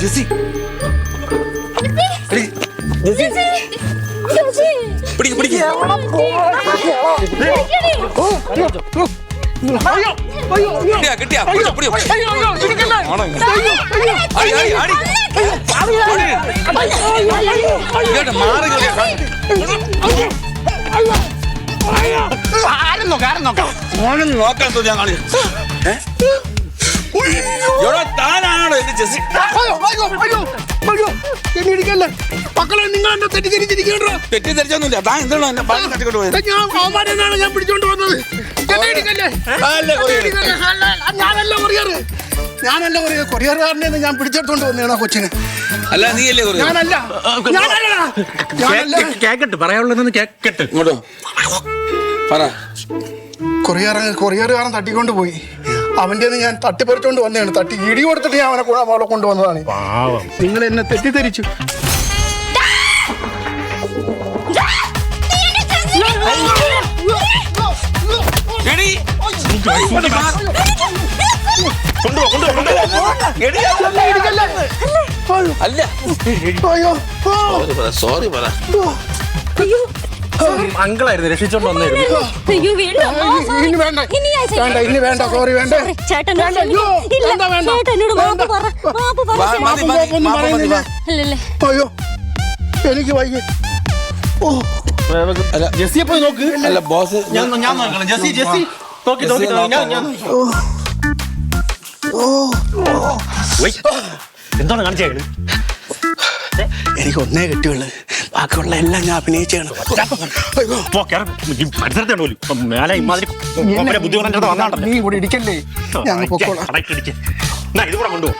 Jessy പിടിക്ക് പിടിക്ക് കിട്ടിയാ നോക്കാൻ ഞാൻ കാണി താനാണോ എന്റെ ജെസ്സി ഇടിക്കല്ലേ മക്കളെ നിങ്ങൾ എന്നെ തെറ്റിദ്ധരിച്ചൊന്നുമില്ല താൻ എന്താണ് എന്നെ ബാക്കി തട്ടിക്കൊണ്ട് പോയത് അവന്മാരെന്നാണ് ഞാൻ പിടിച്ചോണ്ട് വന്നത് എന്നെ ഇടിക്കല്ലേ ഞാനല്ല കൊറിയറുകാരനെ ഞാൻ പിടിച്ചെടുത്തോണ്ട് വന്നേണോ കൊച്ചിന് അല്ല നീയല്ലേ ഞാനല്ല കേക്കട്ടെ പറയാനുള്ളതെന്ന് കേക്കട്ടെ ഇങ്ങോട്ടോ പറ കൊറിയറുകാരൻ തട്ടിക്കൊണ്ട് പോയി അവന്റെ ഞാൻ തട്ടിപ്പറിച്ചോണ്ട് വന്നതാണ് തട്ടി ഇടി കൊടുത്തിട്ട് ഞാൻ അവളെ കൊണ്ടുവന്നതാണ് നിങ്ങൾ എന്നെ തെറ്റിദ്ധരിച്ചു അല്ല സോറി പറ അങ്കിളായിരുന്നു രക്ഷിച്ചോണ്ട് വന്നായിരുന്നു ഇനി വേണ്ട സോറി വേണ്ട അയ്യോ എനിക്ക് വയ്യ ജെസ്സിയെ പോയി നോക്ക് അല്ല ബോസ് ഞാൻ നോക്കണം ജെസ്സി നോക്കി എന്താണ് കാണിച്ചത് എനിക്ക് ഒന്നേ കിട്ടിയുള്ളു ബാക്കിയുള്ള എല്ലാം ഞാൻ അഭിനയിച്ചാണ് മേലെ ഇമാതിരി ബുദ്ധി നീ ഇവിടെ ഇടിക്കല്ലേ ഞാൻ പൊക്കോളാം ഇത് കൂടെ കൊണ്ടുപോകും